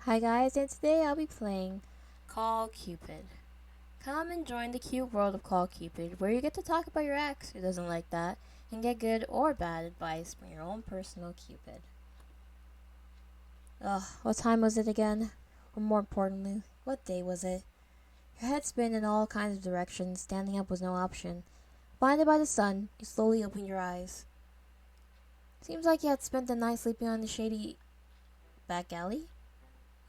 Hi guys, and today I'll be playing Call Cupid. Come and join the cute world of Call Cupid, where you get to talk about your ex who doesn't like that, and get good or bad advice from your own personal Cupid. Ugh, what time was it again? Or more importantly, what day was it? Your head spin in all kinds of directions, standing up was no option. Blinded by the sun, you slowly opened your eyes. Seems like you had spent the night sleeping on the shady back alley?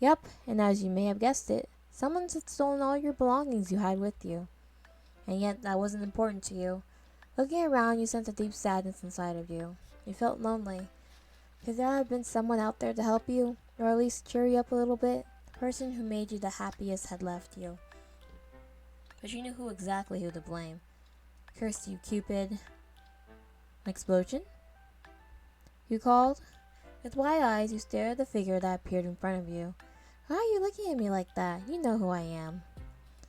Yep, and as you may have guessed it, someone had stolen all your belongings you had with you. And yet that wasn't important to you. Looking around, you sensed a deep sadness inside of you. You felt lonely. Could there have been someone out there to help you, or at least cheer you up a little bit? The person who made you the happiest had left you. But you knew who to blame. Curse you, Cupid. An explosion? You called? With wide eyes, you stared at the figure that appeared in front of you. Why are you looking at me like that? You know who I am.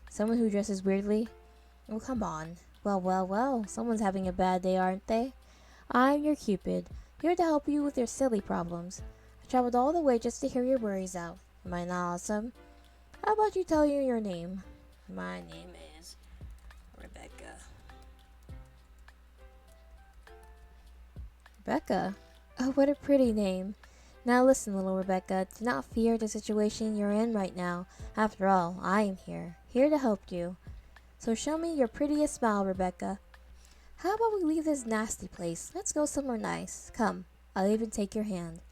Someone who dresses weirdly? Oh, come on. Well, someone's having a bad day, aren't they? I'm your Cupid, here to help you with your silly problems. I traveled all the way just to hear your worries out. Am I not awesome? How about you tell you your name? My name is Rebecca. Rebecca? Oh, what a pretty name. Now listen, little Rebecca, do not fear the situation you're in right now. After all, I am here to help you. So show me your prettiest smile, Rebecca. How about we leave this nasty place? Let's go somewhere nice. Come, I'll even take your hand.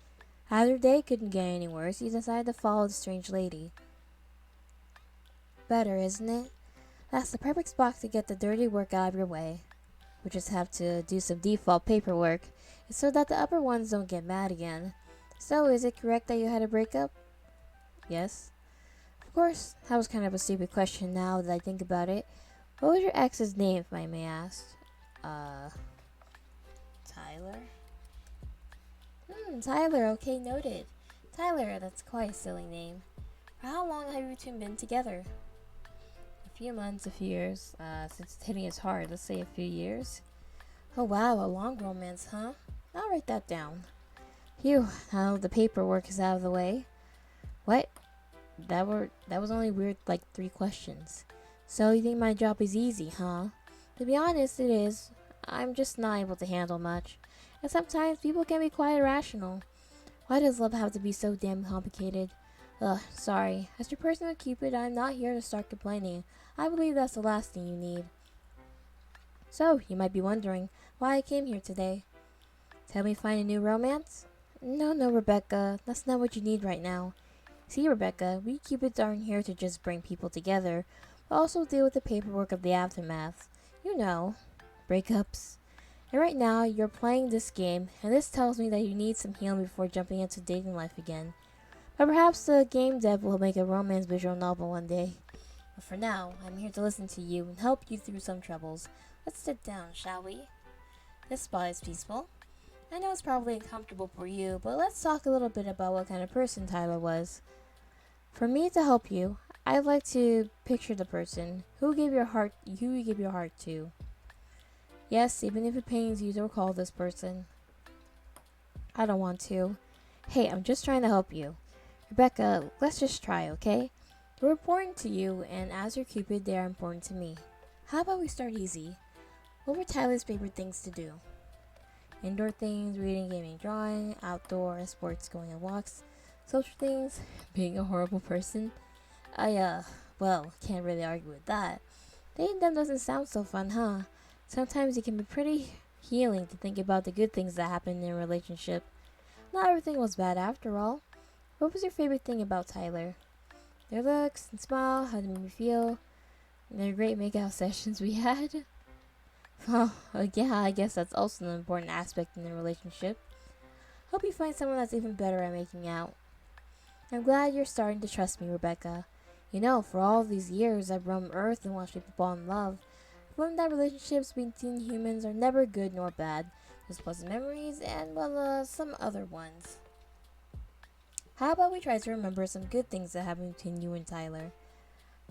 As your day couldn't get any worse, you decided to follow the strange lady. Better, isn't it? That's the perfect spot to get the dirty work out of your way. We just have to do some default paperwork, so that the upper ones don't get mad again. So, is it correct that you had a breakup? Yes. Of course, that was kind of a stupid question now that I think about it. What was your ex's name, if I may ask? Tyler? Tyler, okay, noted. Tyler, that's quite a silly name. For how long have you two been together? A few months, a few years. Since dating is hard, let's say a few years. Oh wow, a long romance, huh? I'll write that down. Phew, now the paperwork is out of the way. What? That was only weird like 3 questions. So you think my job is easy, huh? To be honest, it is. I'm just not able to handle much. And sometimes people can be quite irrational. Why does love have to be so damn complicated? Ugh, sorry. As your personal Cupid, I'm not here to start complaining. I believe that's the last thing you need. So, you might be wondering why I came here today. To help me find a new romance? No, Rebecca. That's not what you need right now. See, Rebecca, we Cupids aren't here to just bring people together, but also deal with the paperwork of the aftermath. You know, breakups. And right now, you're playing this game, and this tells me that you need some healing before jumping into dating life again. But perhaps the game dev will make a romance visual novel one day. But for now, I'm here to listen to you and help you through some troubles. Let's sit down, shall we? This spot is peaceful. I know it's probably uncomfortable for you, but let's talk a little bit about what kind of person Tyler was. For me to help you, I'd like to picture the person who you give your heart to. Yes, even if it pains you to recall this person. I don't want to. Hey, I'm just trying to help you. Rebecca, let's just try, okay? We're important to you, and as your Cupid, they are important to me. How about we start easy? What were Tyler's favorite things to do? Indoor things, reading, gaming, drawing, outdoor, sports, going on walks, social things, being a horrible person. Can't really argue with that. Dating them doesn't sound so fun, huh? Sometimes it can be pretty healing to think about the good things that happen in a relationship. Not everything was bad after all. What was your favorite thing about Tyler? Their looks and smile, how they made me feel, and their great makeout sessions we had. Yeah, I guess that's also an important aspect in a relationship. Hope you find someone that's even better at making out. I'm glad you're starting to trust me, Rebecca. You know, for all these years I've roamed Earth and watched people fall in love. I've learned that relationships between humans are never good nor bad. There's pleasant memories and, some other ones. How about we try to remember some good things that happened between you and Tyler?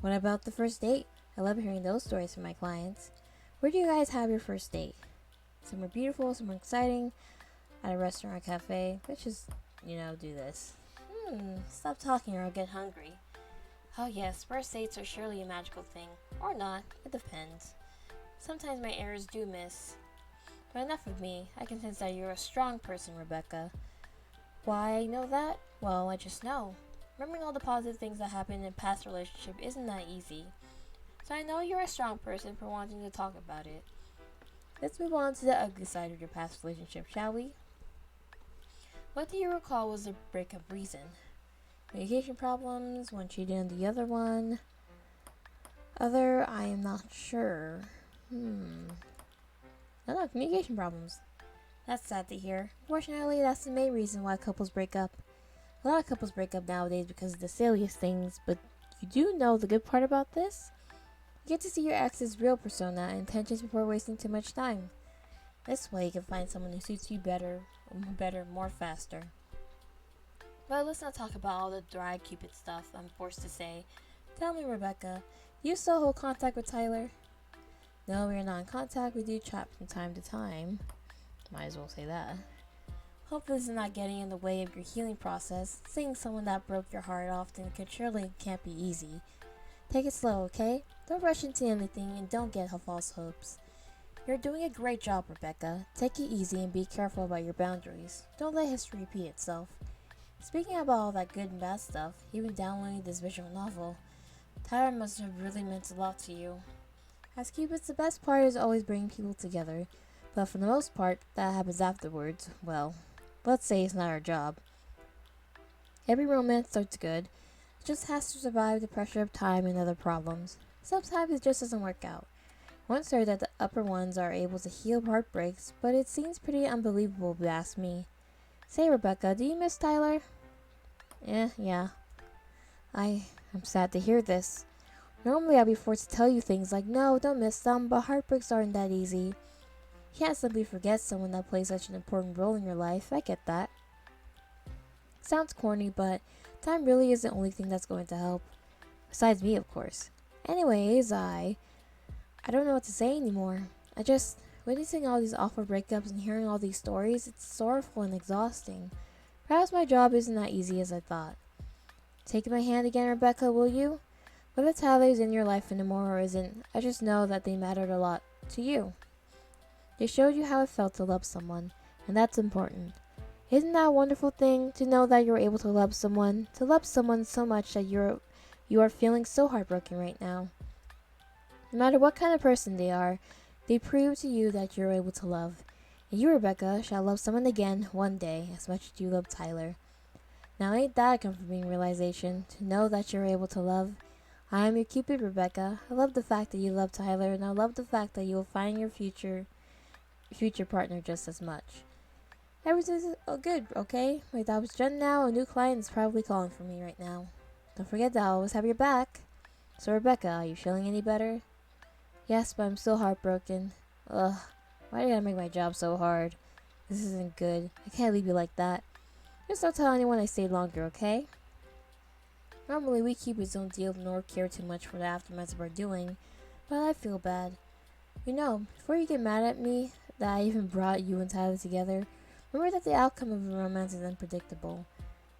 What about the first date? I love hearing those stories from my clients. Where do you guys have your first date? Somewhere beautiful, somewhere exciting, at a restaurant or cafe. Let's just, do this. Stop talking or I'll get hungry. Oh yes, first dates are surely a magical thing. Or not, it depends. Sometimes my errors do miss. But enough of me, I can sense that you're a strong person, Rebecca. Why I know that? Well, I just know. Remembering all the positive things that happened in past relationship isn't that easy. So I know you're a strong person for wanting to talk about it. Let's move on to the ugly side of your past relationship, shall we? What do you recall was the breakup reason? Communication problems, one cheating on the other one. Other, I am not sure. No, communication problems. That's sad to hear. Unfortunately, that's the main reason why couples break up. A lot of couples break up nowadays because of the silliest things, but you do know the good part about this? You get to see your ex's real persona and intentions before wasting too much time. This way you can find someone who suits you better, more faster. But let's not talk about all the dry Cupid stuff, I'm forced to say. Tell me, Rebecca, do you still hold contact with Tyler? No, we are not in contact. We do chat from time to time. Might as well say that. Hope this is not getting in the way of your healing process. Seeing someone that broke your heart often can't be easy. Take it slow, okay? Don't rush into anything and don't get false hopes. You're doing a great job, Rebecca. Take it easy and be careful about your boundaries. Don't let history repeat itself. Speaking about all that good and bad stuff, even downloading this visual novel, Tyler must have really meant a lot to you. As Cupid's, the best part is always bringing people together, but for the most part, that happens afterwards. Well, let's say it's not our job. Every romance starts good. It just has to survive the pressure of time and other problems. Sometimes it just doesn't work out. Once heard that the upper ones are able to heal heartbreaks, but it seems pretty unbelievable if you ask me. Say, Rebecca, do you miss Tyler? Yeah. I'm sad to hear this. Normally I'd be forced to tell you things like, no, don't miss them, but heartbreaks aren't that easy. You can't simply forget someone that plays such an important role in your life, I get that. Sounds corny, but time really is the only thing that's going to help. Besides me, of course. Anyways, I don't know what to say anymore. Witnessing all these awful breakups and hearing all these stories, it's sorrowful and exhausting. Perhaps my job isn't that easy as I thought. Take my hand again, Rebecca, will you? Whether Tyler's in your life anymore or isn't, I just know that they mattered a lot to you. They showed you how it felt to love someone, and that's important. Isn't that a wonderful thing to know that you're able to love someone so much that you are feeling so heartbroken right now? No matter what kind of person they are, they prove to you that you're able to love. And you, Rebecca, shall love someone again one day as much as you love Tyler. Now ain't that a comforting realization, to know that you're able to love? I am your Cupid, Rebecca. I love the fact that you love Tyler, and I love the fact that you will find your future partner just as much. Everything's good, okay? My job is done now. A new client is probably calling for me right now. Don't forget that I always have your back. So, Rebecca, are you feeling any better? Yes, but I'm still heartbroken. Ugh, why do I gotta make my job so hard? This isn't good. I can't leave you like that. Just don't tell anyone I stayed longer, okay? Normally, we Cupids don't deal nor care too much for the aftermath of our doing, but I feel bad. Before you get mad at me that I even brought you and Tyler together, remember that the outcome of a romance is unpredictable.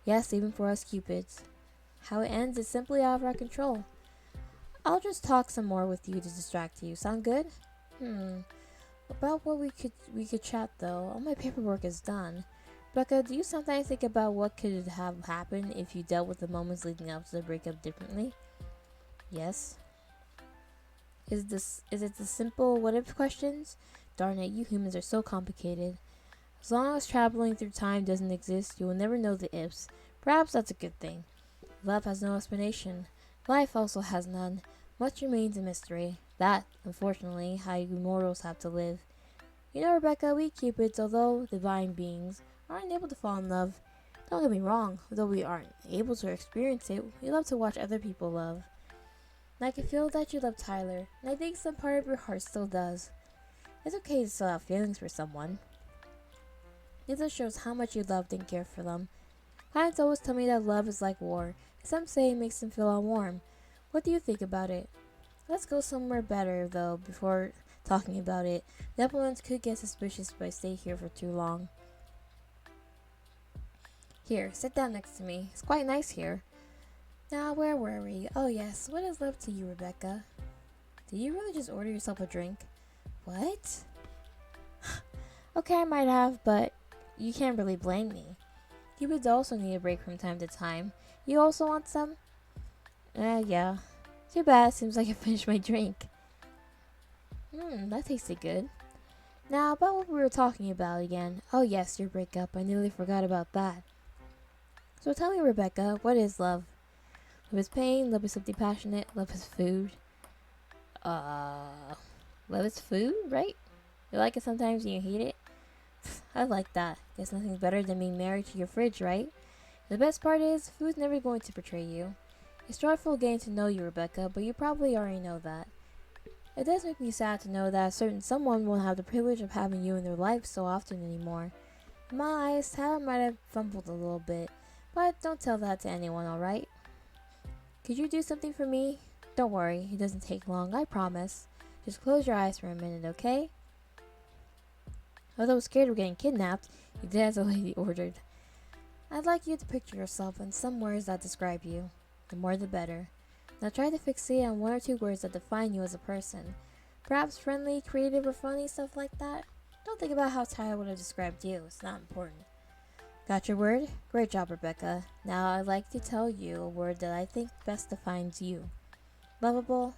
Yes, even for us Cupids. How it ends is simply out of our control. I'll just talk some more with you to distract you. Sound good? About what we could chat though. All my paperwork is done. Becca, do you sometimes think about what could have happened if you dealt with the moments leading up to the breakup differently? Yes. Is it the simple what if questions? Darn it, you humans are so complicated. As long as traveling through time doesn't exist, you will never know the ifs. Perhaps that's a good thing. Love has no explanation. Life also has none. Much remains a mystery. That, unfortunately, how you mortals have to live. You know, Rebecca, we Cupids, although divine beings, aren't able to fall in love. Don't get me wrong, though we aren't able to experience it, we love to watch other people love. And I can feel that you love Tyler, and I think some part of your heart still does. It's okay to still have feelings for someone. It just shows how much you loved and cared for them. Clients always tell me that love is like war, and some say it makes them feel all warm. What do you think about it? Let's go somewhere better, though, before talking about it. Netherlands could get suspicious if I stay here for too long. Here, sit down next to me. It's quite nice here. Now, where were we? Oh yes, what is love to you, Rebecca? Did you really just order yourself a drink? What? Okay, I might have, but you can't really blame me. Cupids also need a break from time to time. You also want some? Yeah. Too bad, seems like I finished my drink. That tasted good. Now, about what we were talking about again. Oh yes, your breakup. I nearly forgot about that. So tell me, Rebecca, what is love? Love is pain, love is something passionate, love is food. Love is food, right? You like it sometimes and you hate it? I like that. Guess nothing's better than being married to your fridge, right? The best part is, food's never going to betray you. It's joyful getting to know you, Rebecca, but you probably already know that. It does make me sad to know that a certain someone won't have the privilege of having you in their life so often anymore. In my eyes, Tyler might have fumbled a little bit, but don't tell that to anyone, alright? Could you do something for me? Don't worry, it doesn't take long, I promise. Just close your eyes for a minute, okay? Although scared of getting kidnapped, you did as the lady ordered. I'd like you to picture yourself in some words that describe you. The more the better. Now try to fixate on 1 or 2 words that define you as a person. Perhaps friendly, creative, or funny, stuff like that. Don't think about how Tyler would have described you, it's not important. Got your word? Great job, Rebecca. Now I'd like to tell you a word that I think best defines you. Lovable?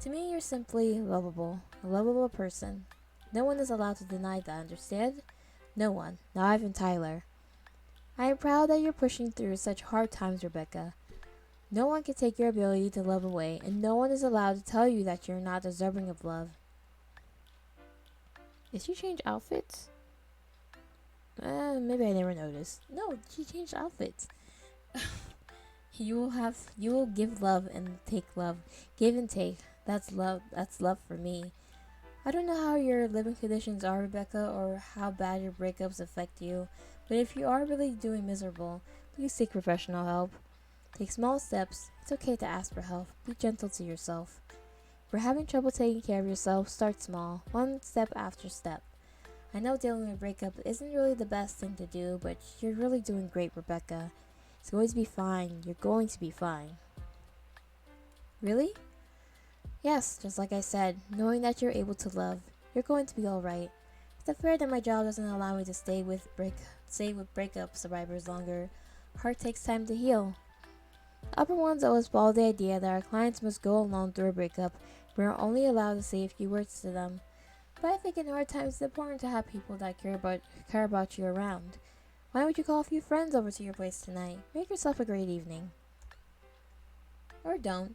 To me, you're simply lovable. A lovable person. No one is allowed to deny that, understand? No one. Not even Tyler. I am proud that you're pushing through such hard times, Rebecca. No one can take your ability to love away, and no one is allowed to tell you that you're not deserving of love. Did she change outfits? Maybe I never noticed. No, she changed outfits. You will give love and take love. Give and take. That's love. That's love for me. I don't know how your living conditions are, Rebecca, or how bad your breakups affect you, but if you are really doing miserable, please seek professional help. Take small steps. It's okay to ask for help. Be gentle to yourself. If you're having trouble taking care of yourself, start small, 1 step after step. I know dealing with a breakup isn't really the best thing to do, but you're really doing great, Rebecca. It's going to be fine. You're going to be fine. Really? Yes, just like I said, knowing that you're able to love, you're going to be alright. It's not fair that my job doesn't allow me to stay with breakup survivors longer. Heart takes time to heal. Upper ones always follow the idea that our clients must go alone through a breakup. We are only allowed to say a few words to them. But I think in hard times it's important to have people that care about you around. Why don't you call a few friends over to your place tonight? Make yourself a great evening. Or don't.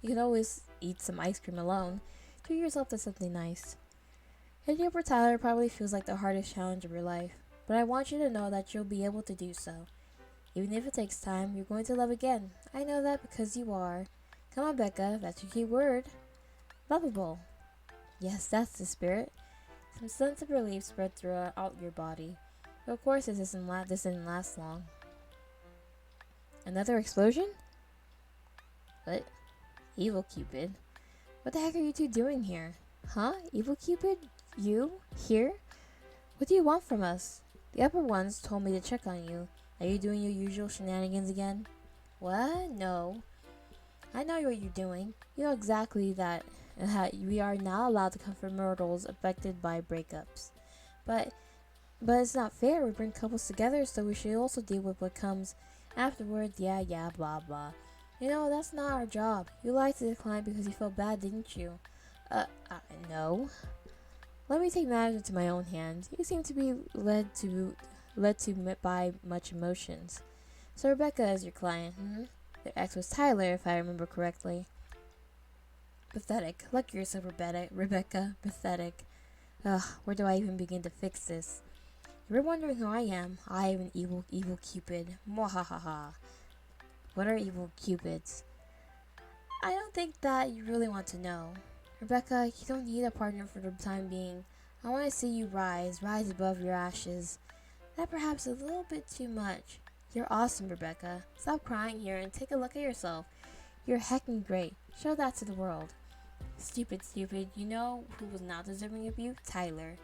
You can always eat some ice cream alone. Treat yourself to something nice. Hitting up for Tyler probably feels like the hardest challenge of your life, but I want you to know that you'll be able to do so. Even if it takes time, you're going to love again. I know that because you are. Come on, Becca, that's your key word. Lovable. Yes, that's the spirit. Some sense of relief spread throughout your body. But of course, this didn't last long. Another explosion? What? Evil Cupid. What the heck are you two doing here? Huh? Evil Cupid? You? Here? What do you want from us? The upper ones told me to check on you. Are you doing your usual shenanigans again? What? No. I know what you're doing. You know exactly that we are not allowed to comfort mortals affected by breakups. But it's not fair. We bring couples together, so we should also deal with what comes afterwards. Yeah, blah, blah. You know, that's not our job. You lied to the client because you felt bad, didn't you? No. Let me take matters into my own hands. You seem to be led by much emotions. So Rebecca is your client, Their ex was Tyler, if I remember correctly. Pathetic. Lucky you're so Rebecca. Pathetic. Ugh, where do I even begin to fix this? You're wondering who I am. I am an evil Cupid. Mwahaha. What are evil Cupids? I don't think that you really want to know. Rebecca, you don't need a partner for the time being. I want to see you rise above your ashes. That perhaps a little bit too much. You're awesome, Rebecca. Stop crying here and take a look at yourself. You're heckin' great. Show that to the world. Stupid. You know who was not deserving of you? Tyler.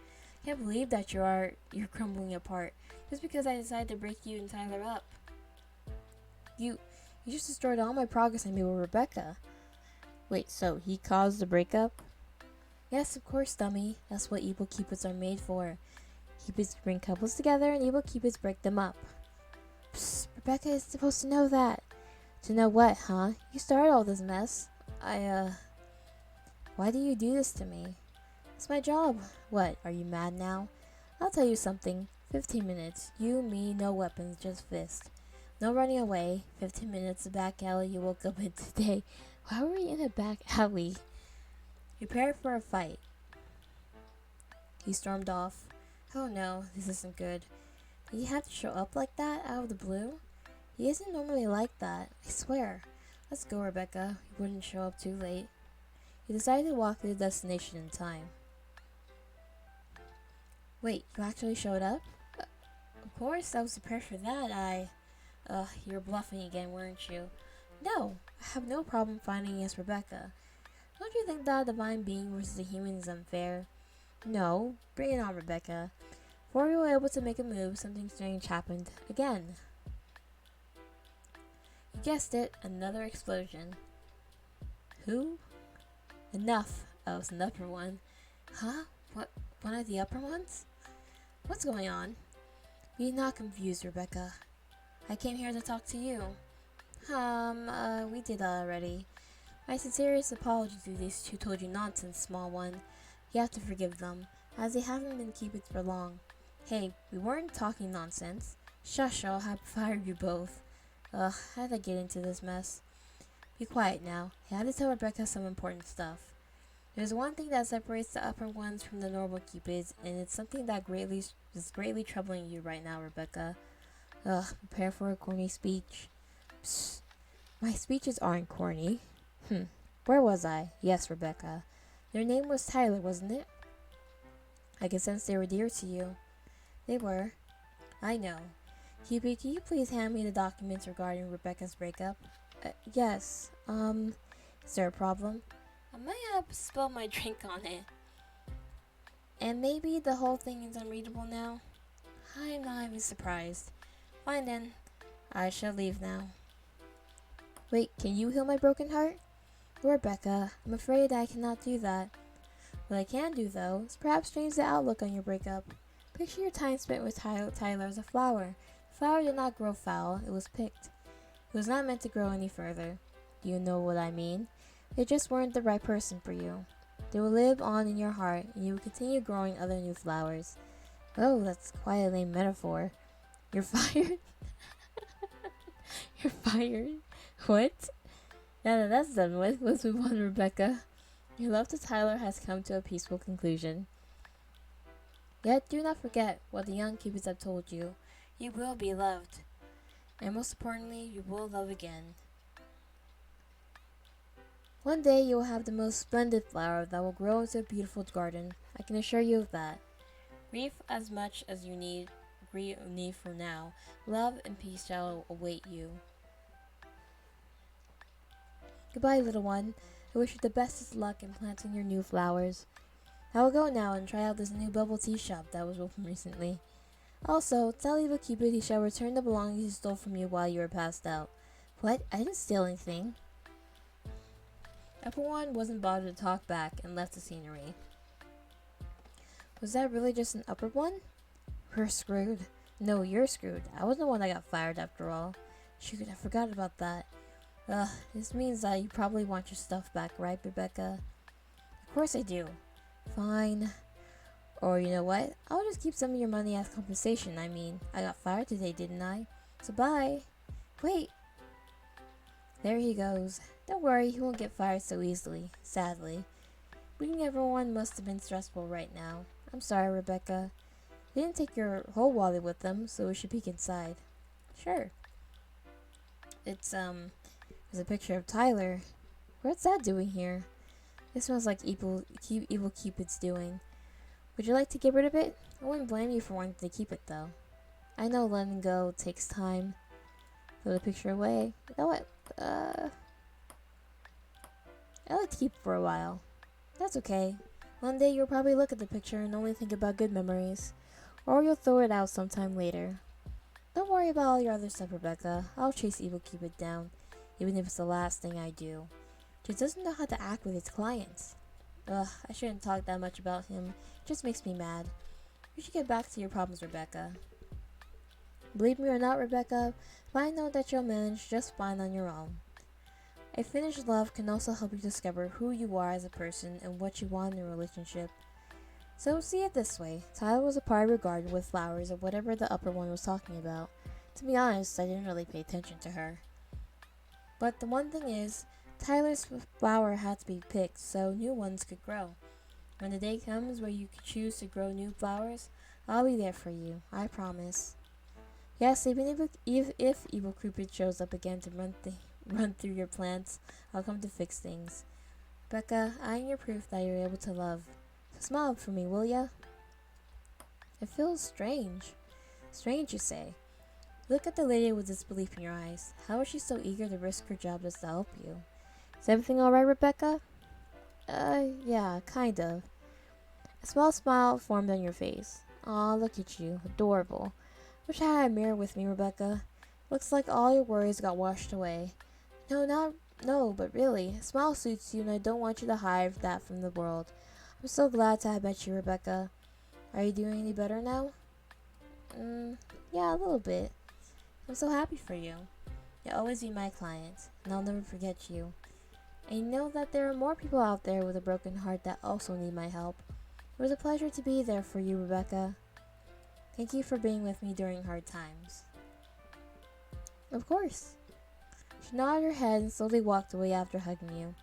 Can't believe that you're crumbling apart just because I decided to break you and Tyler up. You you just destroyed all my progress I made with Rebecca. Wait, so he caused the breakup? Yes, of course, dummy. That's what evil cupids are made for. Cupids bring couples together and evil cupids break them up. Psst, Rebecca is supposed to know that. To know what, huh? You started all this mess. Why do you do this to me? It's my job. What, are you mad now? I'll tell you something. 15 minutes. You, me, no weapons, just fist. No running away. 15 minutes, the back alley you woke up in today. Why were we in a back alley? Prepare for a fight. He stormed off. Oh no, this isn't good. Did he have to show up like that, out of the blue? He isn't normally like that, I swear. Let's go, Rebecca. He wouldn't show up too late. He decided to walk to the destination in time. Wait, you actually showed up? Of course, I was prepared for that. You're bluffing again, weren't you? No, I have no problem finding against Rebecca. Don't you think that a divine being versus a human is unfair? No, bring it on, Rebecca. Before we were able to make a move, something strange happened again. You guessed it, another explosion. Who? Enough. Oh, it's an upper one. Huh? What? One of the upper ones? What's going on? Be not confused, Rebecca. I came here to talk to you. We did that already. My sincerest apologies to these who told you nonsense, small one. You have to forgive them, as they haven't been cupids for long. Hey, we weren't talking nonsense. Shush, I'll have fired you both. How'd I get into this mess? Be quiet now. I had to tell Rebecca some important stuff. There's one thing that separates the upper ones from the normal cupids, and it's something that is greatly troubling you right now, Rebecca. Prepare for a corny speech. Psst. My speeches aren't corny. Where was I? Yes, Rebecca. Their name was Tyler, wasn't it? I can sense they were dear to you. They were. I know. Cupid, can you please hand me the documents regarding Rebecca's breakup? Yes. Is there a problem? I might have spilled my drink on it. And maybe the whole thing is unreadable now? I'm not even surprised. Fine then. I shall leave now. Wait, can you heal my broken heart? Rebecca, I'm afraid I cannot do that. What I can do, though, is perhaps change the outlook on your breakup. Picture your time spent with Tyler as a flower. The flower did not grow foul, it was picked. It was not meant to grow any further. Do you know what I mean? They just weren't the right person for you. They will live on in your heart, and you will continue growing other new flowers. Oh, that's quite a lame metaphor. You're fired? You're fired? What? Now that that's done with, let's move on, Rebecca. Your love to Tyler has come to a peaceful conclusion. Yet do not forget what the young cupids have told you. You will be loved. And most importantly, you will love again. One day you will have the most splendid flower that will grow into a beautiful garden. I can assure you of that. Grieve as much as you need for now. Love and peace shall await you. Goodbye, little one. I wish you the bestest luck in planting your new flowers. I will go now and try out this new bubble tea shop that was opened recently. Also, tell Evil Cupid he shall return the belongings he stole from you while you were passed out. What? I didn't steal anything. Upper one wasn't bothered to talk back and left the scenery. Was that really just an upper one? We're screwed. No, you're screwed. I was the one that got fired after all. Shoot, I forgot about that. This means that you probably want your stuff back, right, Rebecca? Of course I do. Fine. Or you know what? I'll just keep some of your money as compensation. I mean, I got fired today, didn't I? So bye. Wait. There he goes. Don't worry, he won't get fired so easily, sadly. Meeting everyone must have been stressful right now. I'm sorry, Rebecca. They didn't take your whole wallet with them, so we should peek inside. Sure. There's a picture of Tyler. What's that doing here? It smells like evil Cupid's doing. Would you like to get rid of it? I wouldn't blame you for wanting to keep it, though. I know letting go takes time. Throw the picture away. You know what? I like to keep it for a while. That's okay. One day you'll probably look at the picture and only think about good memories, or you'll throw it out sometime later. Don't worry about all your other stuff, Rebecca. I'll chase Evil Cupid down, even if it's the last thing I do. Just doesn't know how to act with his clients. Ugh, I shouldn't talk that much about him. It just makes me mad. You should get back to your problems, Rebecca. Believe me or not, Rebecca, but I know that you'll manage just fine on your own. A finished love can also help you discover who you are as a person and what you want in a relationship. So see it this way, Tyler was a party regarded with flowers or whatever the upper one was talking about. To be honest, I didn't really pay attention to her. But the one thing is, Tyler's flower had to be picked so new ones could grow. When the day comes where you can choose to grow new flowers, I'll be there for you, I promise. Yes, even if Evil Cupid shows up again to run through your plants, I'll come to fix things. Becca, I am your proof that you're able to love. So smile for me, will ya? It feels strange. Strange, you say. Look at the lady with disbelief in your eyes. How is she so eager to risk her job just to help you? Is everything alright, Rebecca? Yeah, kind of. A small smile formed on your face. Aw, look at you. Adorable. Wish I had a mirror with me, Rebecca. Looks like all your worries got washed away. No, but really, a smile suits you and I don't want you to hide that from the world. I'm so glad to have met you, Rebecca. Are you doing any better now? Yeah, a little bit. I'm so happy for you. You'll always be my client, and I'll never forget you. And you know that there are more people out there with a broken heart that also need my help. It was a pleasure to be there for you, Rebecca. Thank you for being with me during hard times. Of course. She nodded her head and slowly walked away after hugging you.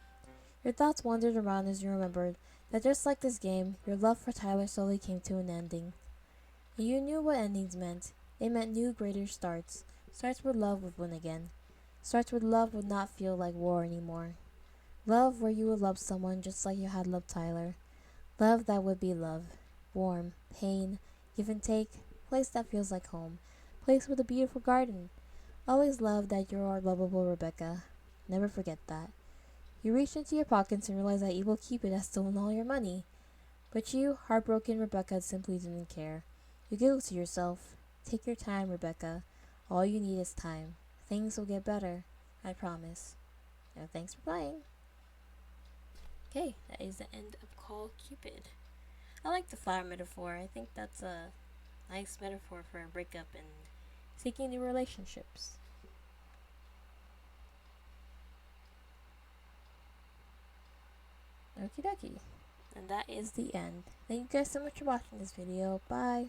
Your thoughts wandered around as you remembered that just like this game, your love for Tyler slowly came to an ending. And you knew what endings meant. They meant new, greater starts. Starts where love would win again. Starts where love would not feel like war anymore. Love where you would love someone just like you had loved Tyler. Love that would be love. Warm, pain, give and take, place that feels like home. Place with a beautiful garden. Always love that you are lovable, Rebecca. Never forget that. You reached into your pockets and realized that Evil Cupid has stolen all your money. But you, heartbroken Rebecca, simply didn't care. You giggled to yourself. Take your time, Rebecca. All you need is time. Things will get better. I promise. Now, thanks for playing. Okay, that is the end of Call Cupid. I like the flower metaphor. I think that's a nice metaphor for a breakup and seeking new relationships. Okie dokie. And that is the end. Thank you guys so much for watching this video. Bye.